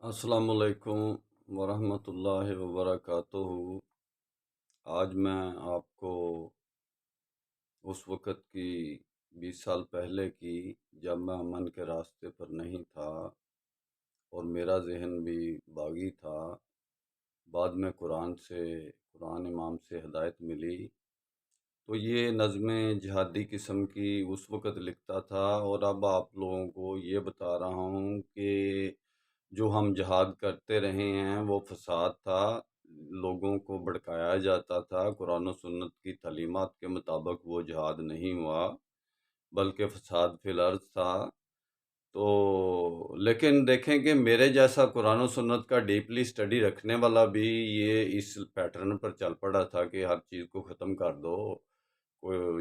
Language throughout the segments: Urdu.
السلام علیکم ورحمۃ اللہ وبرکاتہ۔ آج میں آپ کو اس وقت کی 20 سال پہلے کی، جب میں امن کے راستے پر نہیں تھا اور میرا ذہن بھی باغی تھا، بعد میں قرآن امام سے ہدایت ملی تو یہ نظمیں جہادی قسم کی اس وقت لکھتا تھا، اور اب آپ لوگوں کو یہ بتا رہا ہوں کہ جو ہم جہاد کرتے رہے ہیں وہ فساد تھا، لوگوں کو بھڑکایا جاتا تھا۔ قرآن و سنت کی تعلیمات کے مطابق وہ جہاد نہیں ہوا بلکہ فساد فی الارض تھا۔ تو لیکن دیکھیں کہ میرے جیسا قرآن و سنت کا ڈیپلی سٹڈی رکھنے والا بھی یہ اس پیٹرن پر چل پڑا تھا کہ ہر چیز کو ختم کر دو،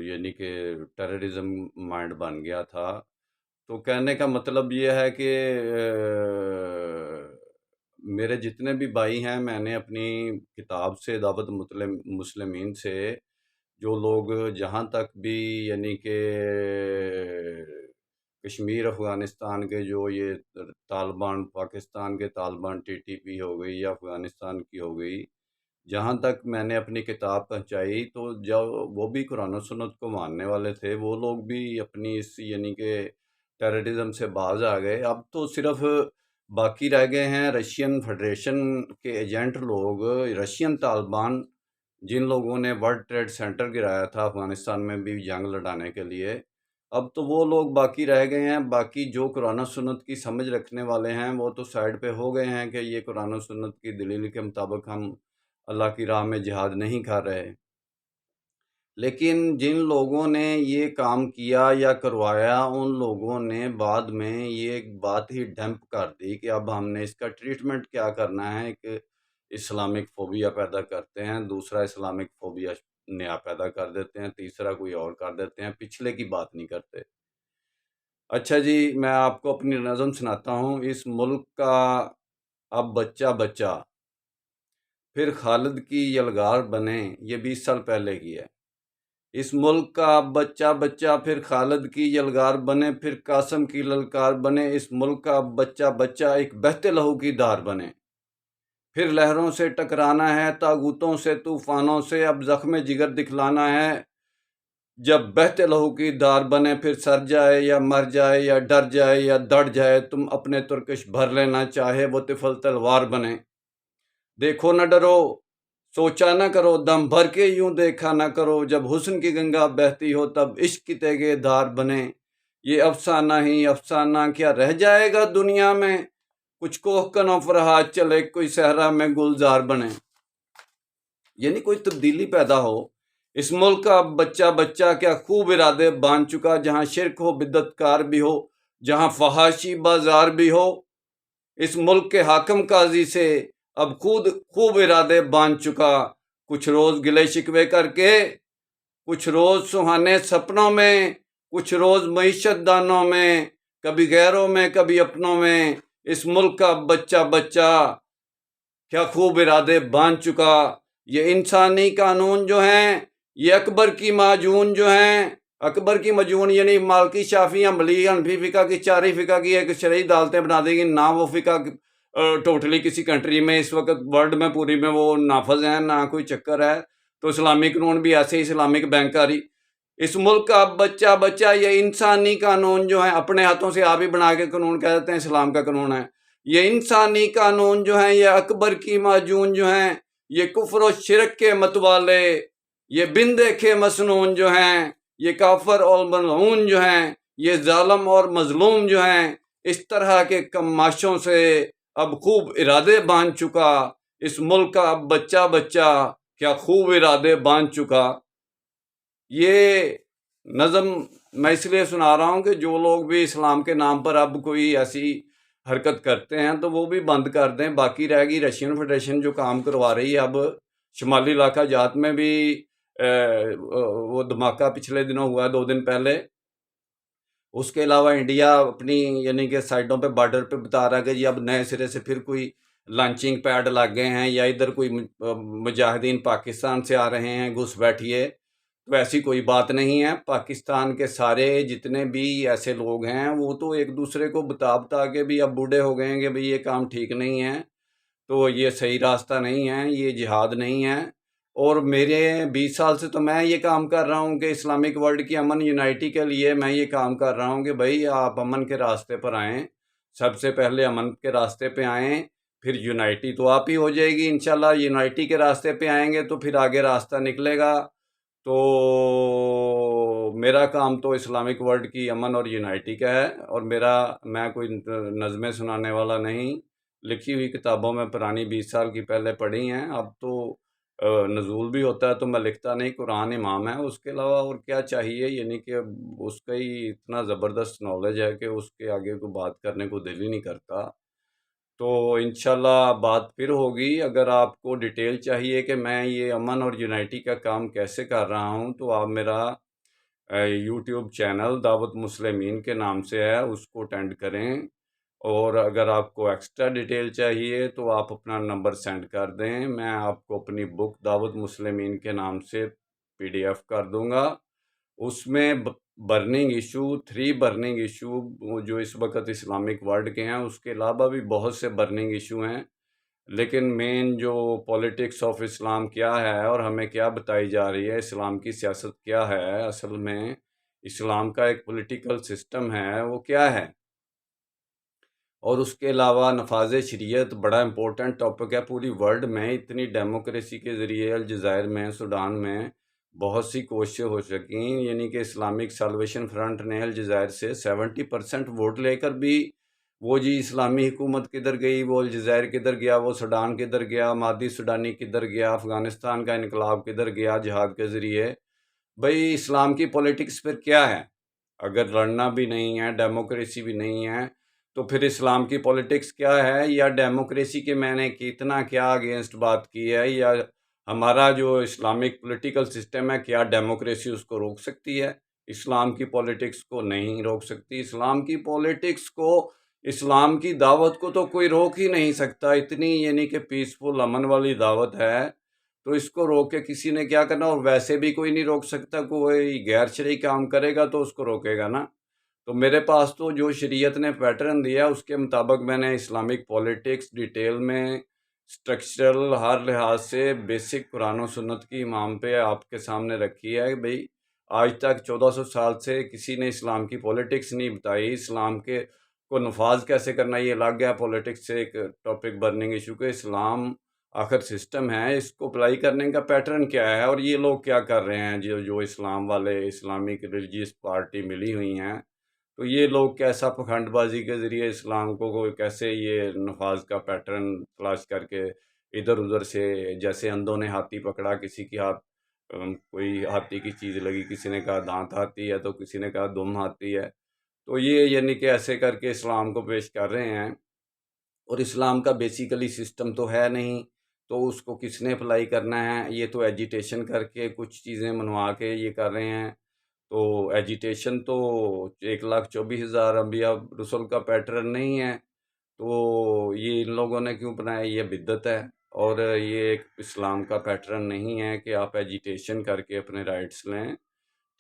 یعنی کہ ٹیررزم مائنڈ بن گیا تھا۔ تو کہنے کا مطلب یہ ہے کہ میرے جتنے بھی بھائی ہیں، میں نے اپنی کتاب سے دعوت مسلمین سے جو لوگ جہاں تک بھی یعنی کہ کشمیر افغانستان کے جو یہ طالبان، پاکستان کے طالبان ٹی ٹی پی ہو گئی یا افغانستان کی ہو گئی، جہاں تک میں نے اپنی کتاب پہنچائی تو جو وہ بھی قرآن و سنت کو ماننے والے تھے، وہ لوگ بھی اپنی اس یعنی کہ ٹیررزم سے باز آ گئے۔ اب تو صرف باقی رہ گئے ہیں رشین فیڈریشن کے ایجنٹ لوگ، رشین طالبان، جن لوگوں نے ورلڈ ٹریڈ سینٹر گرایا تھا افغانستان میں بھی جنگ لڑانے کے لیے۔ اب تو وہ لوگ باقی رہ گئے ہیں، باقی جو قرآن و سنت کی سمجھ رکھنے والے ہیں وہ تو سائیڈ پہ ہو گئے ہیں کہ یہ قرآن و سنت کی دلیل کے مطابق ہم اللہ کی راہ میں جہاد نہیں کر رہے۔ لیکن جن لوگوں نے یہ کام کیا یا کروایا، ان لوگوں نے بعد میں یہ بات ہی ڈمپ کر دی کہ اب ہم نے اس کا ٹریٹمنٹ کیا کرنا ہے، کہ اسلامک فوبیا پیدا کرتے ہیں، دوسرا اسلامک فوبیا نیا پیدا کر دیتے ہیں، تیسرا کوئی اور کر دیتے ہیں، پچھلے کی بات نہیں کرتے۔ اچھا جی، میں آپ کو اپنی نظم سناتا ہوں۔ اس ملک کا اب بچہ بچہ پھر خالد کی یلغار بنے، یہ 20 سال پہلے کی ہے۔ اس ملک کا اب بچہ بچہ پھر خالد کی یلغار بنے، پھر قاسم کی للکار بنے۔ اس ملک کا اب بچہ بچہ ایک بہتے لہو کی دھار بنے، پھر لہروں سے ٹکرانا ہے، طاغوتوں سے، طوفانوں سے، اب زخم جگر دکھلانا ہے۔ جب بہتے لہو کی دھار بنے، پھر سر جائے یا مر جائے یا ڈر جائے یا دڑ جائے، تم اپنے ترکش بھر لینا، چاہے وہ طفل تلوار بنے۔ دیکھو نہ ڈرو، سوچا نہ کرو، دم بھر کے یوں دیکھا نہ کرو، جب حسن کی گنگا بہتی ہو تب عشق کی تیغے دھار بنے۔ یہ افسانہ ہی افسانہ کیا رہ جائے گا دنیا میں، کچھ کوہ کنوں فرہاد چلے، کوئی صحرا میں گلزار بنے۔ یعنی کوئی تبدیلی پیدا ہو۔ اس ملک کا بچہ بچہ کیا خوب ارادے باندھ چکا، جہاں شرک ہو بدعت کار بھی ہو، جہاں فحاشی بازار بھی ہو۔ اس ملک کے حاکم قاضی سے اب خود خوب ارادے باندھ چکا، کچھ روز گلے شکوے کر کے، کچھ روز سہانے سپنوں میں، کچھ روز معیشت دانوں میں، کبھی غیروں میں کبھی اپنوں میں۔ اس ملک کا بچہ بچہ کیا خوب ارادے باندھ چکا۔ یہ انسانی قانون جو ہیں، یہ اکبر کی معجون جو ہیں، اکبر کی معجون یعنی مالکی، شافعی، حنبلی، حنفی فقہ کی چاری فقہ کی ایک شرعی عدالتیں بنا دیں گی، نہ وہ فقہ ٹوٹلی کسی کنٹری میں اس وقت ورلڈ میں پوری میں وہ نافذ ہیں، نہ کوئی چکر ہے۔ تو اسلامی قانون بھی ایسے ہی، اسلامک بینکاری۔ اس ملک کا بچہ بچہ یہ انسانی قانون جو ہیں، اپنے ہاتھوں سے آپ ہی بنا کے قانون کہہ دیتے ہیں اسلام کا قانون ہے۔ یہ انسانی قانون جو ہیں، یہ اکبر کی معجون جو ہیں، یہ کفر و شرک کے متوالے، یہ بن دیکھے مسنون جو ہیں، یہ کافر اور ملعون جو ہیں، یہ ظالم اور مظلوم جو ہیں، اس طرح کے کماشوں سے اب خوب ارادے باندھ چکا۔ اس ملک کا اب بچہ بچہ کیا خوب ارادے باندھ چکا۔ یہ نظم میں اس لیے سنا رہا ہوں کہ جو لوگ بھی اسلام کے نام پر اب کوئی ایسی حرکت کرتے ہیں تو وہ بھی بند کر دیں۔ باقی رہ گئی رشین فیڈریشن جو کام کروا رہی ہے، اب شمالی علاقہ جات میں بھی وہ دھماکہ پچھلے دنوں ہوا ہے، 2 دن پہلے۔ اس کے علاوہ انڈیا اپنی یعنی کہ سائڈوں پہ بارڈر پہ بتا رہا ہے کہ جی اب نئے سرے سے پھر کوئی لانچنگ پیڈ لگ گئے ہیں، یا ادھر کوئی مجاہدین پاکستان سے آ رہے ہیں، گھس بیٹھیے۔ تو ایسی کوئی بات نہیں ہے۔ پاکستان کے سارے جتنے بھی ایسے لوگ ہیں وہ تو ایک دوسرے کو بتا کے بھی اب بوڑھے ہو گئے ہیں کہ بھئی یہ کام ٹھیک نہیں ہے، تو یہ صحیح راستہ نہیں ہے، یہ جہاد نہیں ہے۔ اور میرے 20 سال سے تو میں یہ کام کر رہا ہوں کہ اسلامک ورلڈ کی امن یونائٹی کے لیے میں یہ کام کر رہا ہوں کہ بھئی آپ امن کے راستے پر آئیں، سب سے پہلے امن کے راستے پہ آئیں، پھر یونائٹی تو آپ ہی ہو جائے گی انشاءاللہ۔ یونائٹی کے راستے پہ آئیں گے تو پھر آگے راستہ نکلے گا۔ تو میرا کام تو اسلامک ورلڈ کی امن اور یونائٹی کا ہے، اور میں کوئی نظمیں سنانے والا نہیں۔ لکھی ہوئی کتابوں میں پرانی 20 سال کی پہلے پڑھی ہیں، اب تو نزول بھی ہوتا ہے تو میں لکھتا نہیں، قرآن امام ہے، اس کے علاوہ اور کیا چاہیے؟ یعنی کہ اس کا ہی اتنا زبردست نالج ہے کہ اس کے آگے کو بات کرنے کو دل ہی نہیں کرتا۔ تو انشاءاللہ بات پھر ہوگی۔ اگر آپ کو ڈیٹیل چاہیے کہ میں یہ امن اور یونائٹی کا کام کیسے کر رہا ہوں تو آپ میرا یوٹیوب چینل دعوت مسلمین کے نام سے ہے، اس کو اٹینڈ کریں۔ اور اگر آپ کو ایکسٹرا ڈیٹیل چاہیے تو آپ اپنا نمبر سینڈ کر دیں، میں آپ کو اپنی بک دعوت مسلمین کے نام سے PDF کر دوں گا۔ اس میں برننگ ایشو 3 برننگ ایشو جو اس وقت اسلامک ورلڈ کے ہیں، اس کے علاوہ بھی بہت سے برننگ ایشو ہیں، لیکن مین جو پولیٹکس آف اسلام کیا ہے اور ہمیں کیا بتائی جا رہی ہے، اسلام کی سیاست کیا ہے، اصل میں اسلام کا ایک پولیٹیکل سسٹم ہے وہ کیا ہے، اور اس کے علاوہ نفاذ شریعت بڑا امپورٹنٹ ٹاپک ہے پوری ورلڈ میں۔ اتنی ڈیموکریسی کے ذریعے الجزائر میں، سوڈان میں بہت سی کوششیں ہو سکیں، یعنی کہ اسلامک سالویشن فرنٹ نے الجزائر سے 70% ووٹ لے کر بھی وہ جی اسلامی حکومت کدھر گئی، وہ الجزائر کدھر گیا، وہ سوڈان کدھر گیا، مادی سوڈانی کدھر گیا، افغانستان کا انقلاب کدھر گیا جہاد کے ذریعے۔ بھئی اسلام کی پولیٹکس پھر کیا ہے؟ اگر لڑنا بھی نہیں ہے، ڈیموکریسی بھی نہیں ہے، تو پھر اسلام کی پولیٹکس کیا ہے؟ یا ڈیموکریسی کے میں نے کتنا کیا اگینسٹ بات کی ہے، یا ہمارا جو اسلامک پولیٹیکل سسٹم ہے کیا ڈیموکریسی اس کو روک سکتی ہے؟ اسلام کی پولیٹکس کو نہیں روک سکتی۔ اسلام کی پولیٹکس کو، اسلام کی دعوت کو تو کوئی روک ہی نہیں سکتا، اتنی یعنی کہ پیسفل امن والی دعوت ہے، تو اس کو روک کے کسی نے کیا کرنا؟ اور ویسے بھی کوئی نہیں روک سکتا، کوئی غیر شرعی کام کرے گا تو اس کو روکے گا نا۔ تو میرے پاس تو جو شریعت نے پیٹرن دیا اس کے مطابق میں نے اسلامک پولیٹکس ڈیٹیل میں سٹرکچرل ہر لحاظ سے بیسک قرآن و سنت کی امام پہ آپ کے سامنے رکھی ہے۔ بھئی آج تک 1400 سال سے کسی نے اسلام کی پولیٹکس نہیں بتائی، اسلام کے کو نفاذ کیسے کرنا یہ الگ ہے پولیٹکس سے، ایک ٹاپک برننگ ایشو کہ اسلام آخر سسٹم ہے، اس کو اپلائی کرنے کا پیٹرن کیا ہے، اور یہ لوگ کیا کر رہے ہیں جو اسلام والے اسلامک ریلیجیس پارٹی ملی ہوئی ہیں، تو یہ لوگ کیسا پکھنڈ بازی کے ذریعے اسلام کو کیسے یہ نفاذ کا پیٹرن تلاش کر کے ادھر ادھر سے، جیسے اندھوں نے ہاتھی پکڑا، کسی کی ہاتھ کوئی ہاتھی کی چیز لگی، کسی نے کہا دانت ہاتھی ہے تو کسی نے کہا دم ہاتھی ہے، تو یہ یعنی کہ ایسے کر کے اسلام کو پیش کر رہے ہیں، اور اسلام کا بیسیکلی سسٹم تو ہے نہیں، تو اس کو کس نے اپلائی کرنا ہے؟ یہ تو ایجیٹیشن کر کے کچھ چیزیں منوا کے یہ کر رہے ہیں۔ تو ایجیٹیشن تو 1,24,000 انبیاء رسول کا پیٹرن نہیں ہے، تو یہ ان لوگوں نے کیوں بنایا؟ یہ بدعت ہے، اور یہ ایک اسلام کا پیٹرن نہیں ہے کہ آپ ایجیٹیشن کر کے اپنے رائٹس لیں۔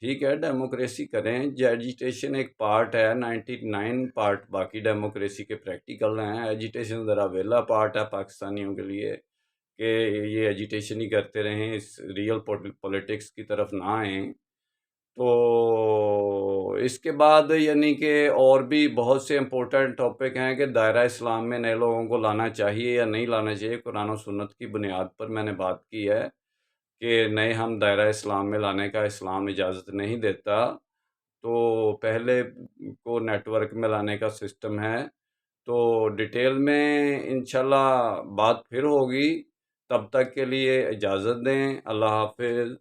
ٹھیک ہے ڈیموکریسی کریں، ایجیٹیشن ایک پارٹ ہے، 99 پارٹ باقی ڈیموکریسی کے پریکٹیکل ہیں، ایجیٹیشن ذرا ویلا پارٹ ہے پاکستانیوں کے لیے کہ یہ ایجیٹیشن ہی کرتے رہیں، اس ریئل پولیٹکس کی طرف نہ آئیں۔ تو اس کے بعد یعنی کہ اور بھی بہت سے امپورٹنٹ ٹاپک ہیں کہ دائرہ اسلام میں نئے لوگوں کو لانا چاہیے یا نہیں لانا چاہیے۔ قرآن و سنت کی بنیاد پر میں نے بات کی ہے کہ نئے ہم دائرہ اسلام میں لانے کا اسلام اجازت نہیں دیتا، تو پہلے کو نیٹ ورک میں لانے کا سسٹم ہے۔ تو ڈیٹیل میں انشاءاللہ بات پھر ہوگی، تب تک کے لیے اجازت دیں، اللہ حافظ۔